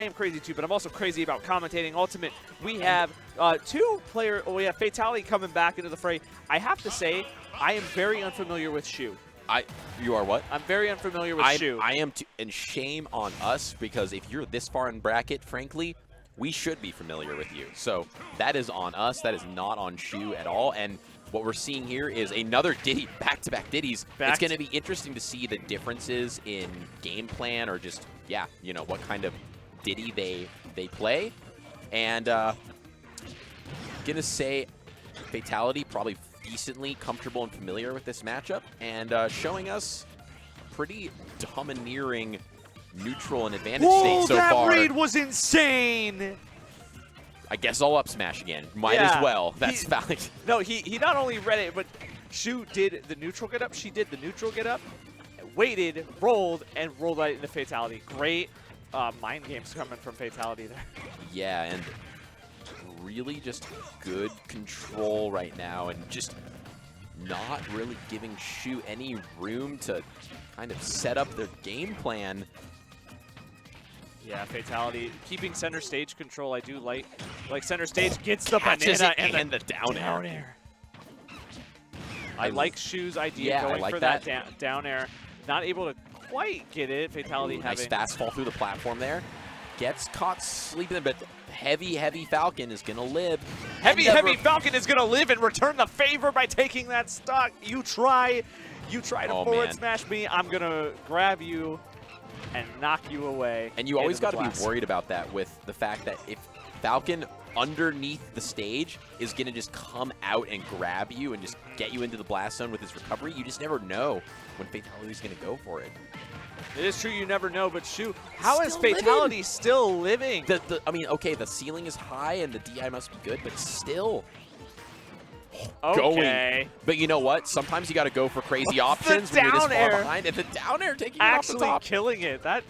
I am crazy too, but I'm also crazy about commentating Ultimate. We have we have Fatality coming back into the fray. I have to say, I am very unfamiliar with Shu. You are what? I'm very unfamiliar with Shu. I am too, and shame on us, because if you're this far in bracket, frankly, we should be familiar with you. So that is on us. That is not on Shu at all. And what we're seeing here is another Diddy, back-to-back Diddies. It's going to be interesting to see the differences in game plan, or just, yeah, you know, what kind of Diddy they play. And gonna say Fatality probably decently comfortable and familiar with this matchup, and showing us pretty domineering neutral and advantage state so that far. That read was insane. I guess I'll up smash again. Might as well. That's valid. No, he not only read it, but Shu did the neutral get up. She did the neutral get up, waited, rolled, and rolled right into Fatality. Great mind games coming from Fatality there. Yeah, and really just good control right now, and just not really giving Shu any room to kind of set up their game plan. Yeah, Fatality keeping center stage control. I do like center stage gets the Catches banana and the down air. I like Shu's idea going for that down air. Not able to quite get it. Fatality having nice fast fall through the platform there. Gets caught sleeping, but heavy Falcon is gonna live. Heavy Falcon is gonna live and return the favor by taking that stock. You try to forward smash me. I'm gonna grab you and knock you away. And you always got to be worried about that, with the fact that if Falcon underneath the stage is going to just come out and grab you and just get you into the blast zone with his recovery, you just never know when Fatality's going to go for it. It is true, you never know, but Shu, how is Fatality still living? I mean, okay, the ceiling is high and the DI must be good, but still going. But you know what? Sometimes you got to go for crazy options when you're this far behind. And the down air taking it off the top. Actually killing it. That,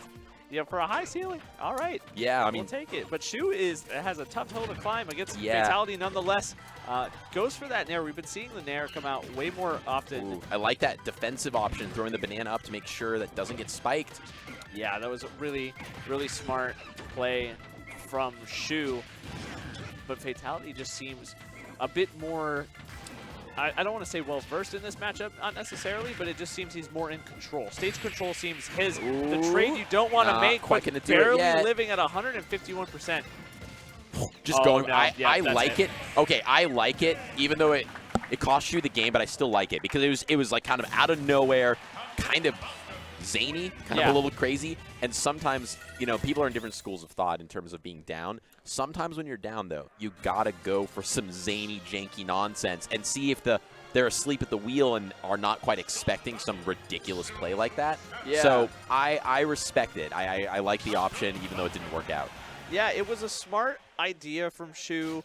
yeah, for a high ceiling. All right. Yeah, I mean, we'll take it. But Shu has a tough hill to climb against Fatality nonetheless. Goes for that nair. We've been seeing the nair come out way more often. Ooh, I like that defensive option, throwing the banana up to make sure that doesn't get spiked. Yeah, that was a really, really smart play from Shu. But Fatality just seems a bit more, I don't want to say well-versed in this matchup, not necessarily, but it just seems he's more in control. Stage control seems his. The trade you don't want to make, but barely living at 151%. Just going, no, I like it. Okay, I like it, even though it cost you the game, but I still like it, because it was like kind of out of nowhere, kind of zany, kind of a little crazy. And sometimes, you know, people are in different schools of thought in terms of being down. Sometimes when you're down, though, you gotta go for some zany, janky nonsense and see if they're asleep at the wheel and are not quite expecting some ridiculous play like that. Yeah. So I respect it. I like the option, even though it didn't work out. Yeah, it was a smart idea from Shu,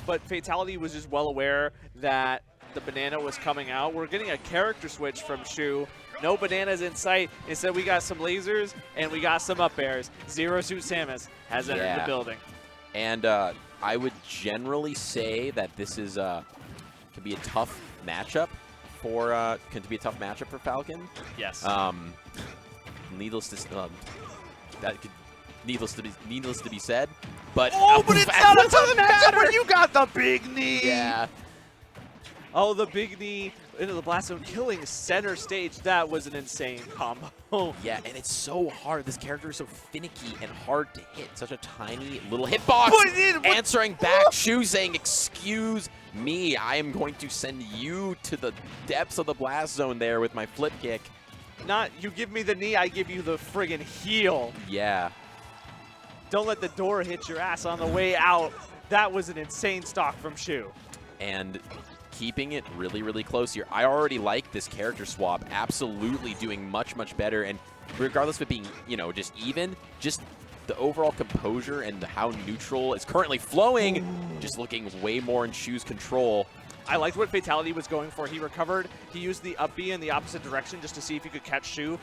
but Fatality was just well aware that the banana was coming out. We're getting a character switch from Shu. No bananas in sight. Instead, we got some lasers and we got some up airs. Zero Suit Samus has entered the building. And I would generally say that this is could be a tough matchup for Falcon. Yes. Needless to be said. But but it's not a tough matchup when you got the big knee. Yeah. Oh, the big knee into the blast zone, killing center stage. That was an insane combo. Yeah, and it's so hard. This character is so finicky and hard to hit. Such a tiny little hitbox. Answering back, Shu saying, "Excuse me, I am going to send you to the depths of the blast zone there with my flip kick." Not, you give me the knee, I give you the friggin' heel. Yeah. Don't let the door hit your ass on the way out. That was an insane stock from Shu. And keeping it really, really close here. I already like this character swap. Absolutely doing much, much better. And regardless of it being, you know, just even, just the overall composure and how neutral is currently flowing, just looking way more in Shu's control. I liked what Fatality was going for. He recovered. He used the up B in the opposite direction just to see if he could catch Shu.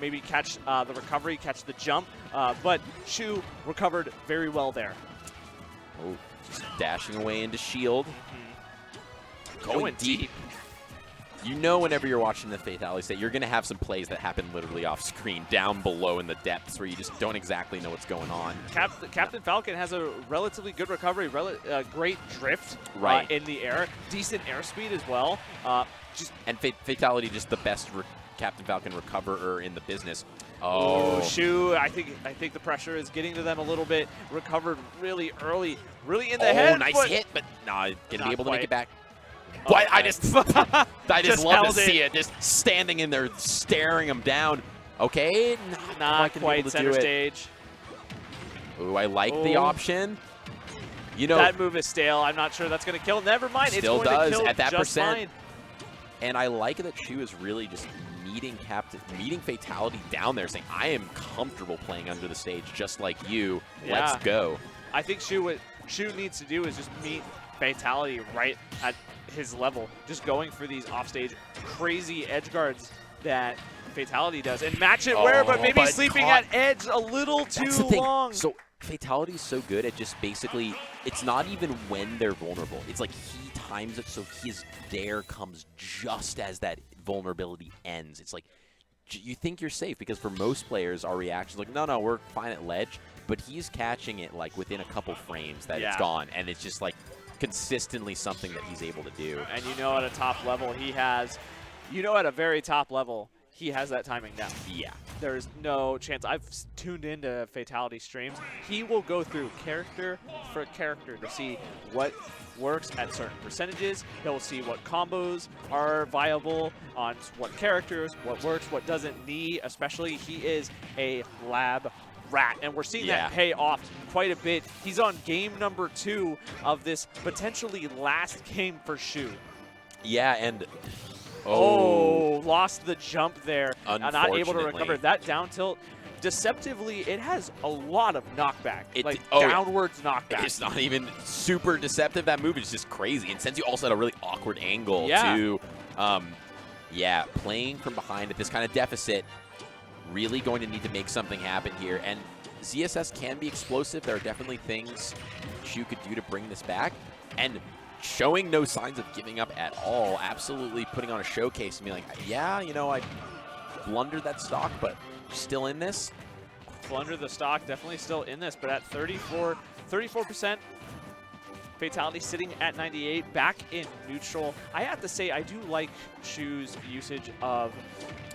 Maybe catch the recovery, catch the jump. But Shu recovered very well there. Oh, just dashing away into shield. Going deep. You know whenever you're watching the Fatality state, you're going to have some plays that happen literally off screen, down below in the depths, where you just don't exactly know what's going on. Captain Falcon has a relatively good recovery, great drift in the air, decent airspeed as well. And Fatality, just the best Captain Falcon recoverer in the business. Oh, Shu, I think the pressure is getting to them a little bit. Recovered really early, really in the head. Oh, nice hit, but nah, gonna be able to make it back. Oh, What? I just love to see it. it, just standing in there, staring him down. Okay, not quite center stage. Ooh, I like the option. You know, that move is stale. I'm not sure that's going to kill. Never mind. Still it's going does to kill at that just percent. Fine. And I like that Shu is really just meeting Fatality down there, saying, I am comfortable playing under the stage just like you. Yeah. Let's go. I think what Shu needs to do is just meet Fatality right at his level, just going for these offstage crazy edge guards that Fatality does, and match it but maybe sleeping at edge a little too long. So Fatality is so good at just basically, it's not even when they're vulnerable. It's like he times it so his dare comes just as that vulnerability ends. It's like, you think you're safe, because for most players, our reaction is like, no, we're fine at ledge, but he's catching it like within a couple frames that it's gone, and it's just like consistently something that he's able to do. And at a top level, he has, at a very top level, he has that timing down. Yeah. There's no chance. I've tuned into Fatality streams. He will go through character for character to see what works at certain percentages. He'll see what combos are viable on what characters, what works, what doesn't need. Especially, he is a lab rat, and we're seeing that pay off quite a bit. He's on game number 2 of this potentially last game for Shu. Yeah, and lost the jump there. Not able to recover that down tilt. Deceptively, it has a lot of knockback, downwards knockback. It's not even super deceptive. That move is just crazy, and sends you also at a really awkward angle too. Playing from behind at this kind of deficit, really going to need to make something happen here. And ZSS can be explosive. There are definitely things Shu could do to bring this back. And showing no signs of giving up at all, absolutely putting on a showcase and being like, I blundered that stock, but still in this. Blundered the stock, definitely still in this, but at 34%. Fatality sitting at 98, back in neutral. I have to say, I do like Shu's usage of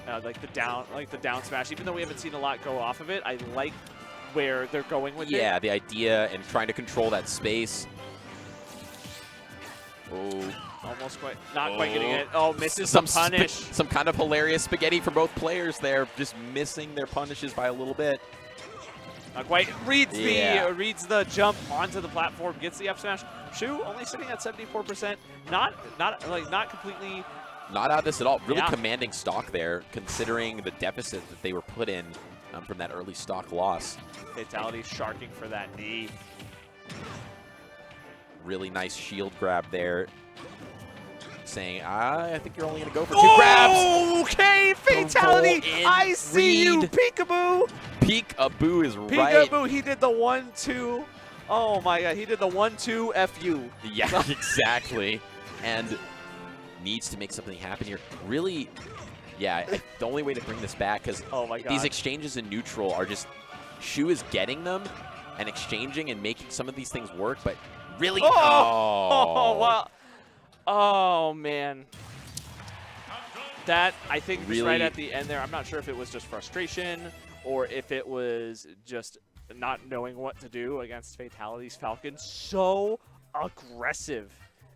the down smash, even though we haven't seen a lot go off of it. I like where they're going with it. Yeah, the idea and trying to control that space. Almost not quite getting it. Misses some punish. Some kind of hilarious spaghetti for both players there, just missing their punishes by a little bit. Not quite. Reads the jump onto the platform, gets the up smash. Shu only sitting at 74%. Not completely. Not out of this at all. Really commanding stock there, considering the deficit that they were put in from that early stock loss. Fatality sharking for that knee. Really nice shield grab there. Saying, I think you're only going to go for 2 grabs. Okay, Fatality. I see you, Peekaboo. Peekaboo is right. Peekaboo, he did the 1-2. Oh my god, he did the 1-2 FU. Yeah, exactly. And needs to make something happen here. Really, the only way to bring this back, because these exchanges in neutral are just, Shu is getting them and exchanging and making some of these things work, but really, wow. Oh, man. That, I think, really, was right at the end there. I'm not sure if it was just frustration or if it was just not knowing what to do against Fatality's Falcon. So aggressive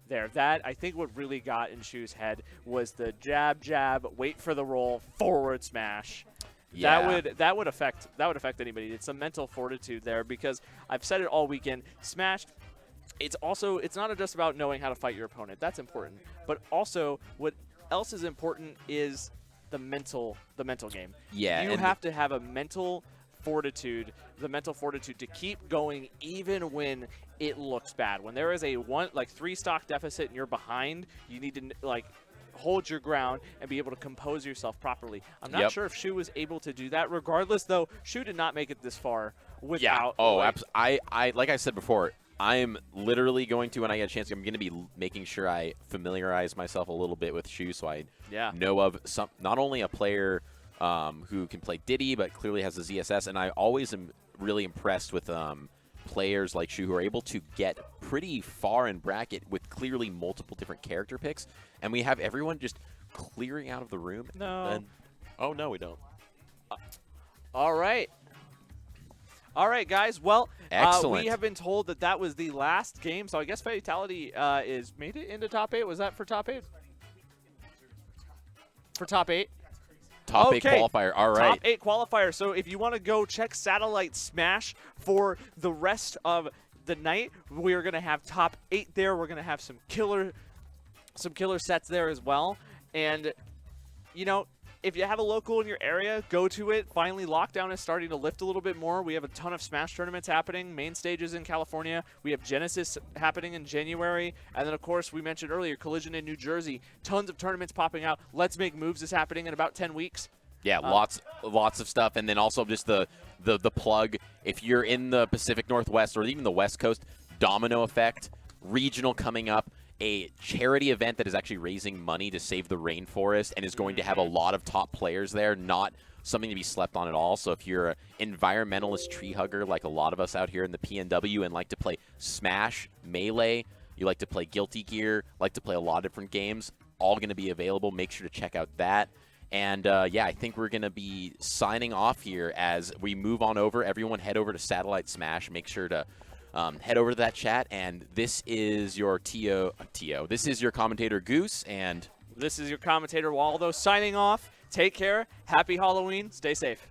there. That, I think, what really got in Shu's head was the jab, wait for the roll, forward smash. Yeah. That would affect anybody. It's a mental fortitude there, because I've said it all weekend. Smash, it's not just about knowing how to fight your opponent. That's important. But also, what else is important is the mental game. Yeah. You have to have a mental fortitude, to keep going even when it looks bad. When there is a 3 stock deficit and you're behind, you need to hold your ground and be able to compose yourself properly. I'm not sure if Shu was able to do that. Regardless, though, Shu did not make it this far without. Like I said before, I am literally going to, when I get a chance, I'm going to be making sure I familiarize myself a little bit with Shu, so I know of some, not only a player who can play Diddy, but clearly has a ZSS, and I always am really impressed with players like Shu who are able to get pretty far in bracket with clearly multiple different character picks, and we have everyone just clearing out of the room. No. Oh, no, we don't. All right. All right, guys. Well, excellent. We have been told that that was the last game, so I guess Fatality is made it into top 8. Was that for top 8? For top 8? Top 8 qualifier. All right. Top 8 qualifier. So if you want to go check Satellite Smash for the rest of the night, we are going to have top 8 there. We're going to have some killer sets there as well. And, you know, if you have a local in your area, go to it. Finally, lockdown is starting to lift a little bit more. We have a ton of Smash tournaments happening. Main stages in California. We have Genesis happening in January. And then, of course, we mentioned earlier, Collision in New Jersey. Tons of tournaments popping out. Let's Make Moves is happening in about 10 weeks. Yeah, lots of stuff. And then also just the plug. If you're in the Pacific Northwest or even the West Coast, Domino Effect, regional coming up. A charity event that is actually raising money to save the rainforest and is going to have a lot of top players there, not something to be slept on at all. So if you're an environmentalist tree hugger like a lot of us out here in the PNW and like to play Smash, Melee, you like to play Guilty Gear, like to play a lot of different games, all going to be available. Make sure to check out that. And, yeah, I think we're going to be signing off here as we move on over. Everyone head over to Satellite Smash. Make sure to head over to that chat, and this is your This is your commentator, Goose, and this is your commentator, Waldo, signing off. Take care. Happy Halloween. Stay safe.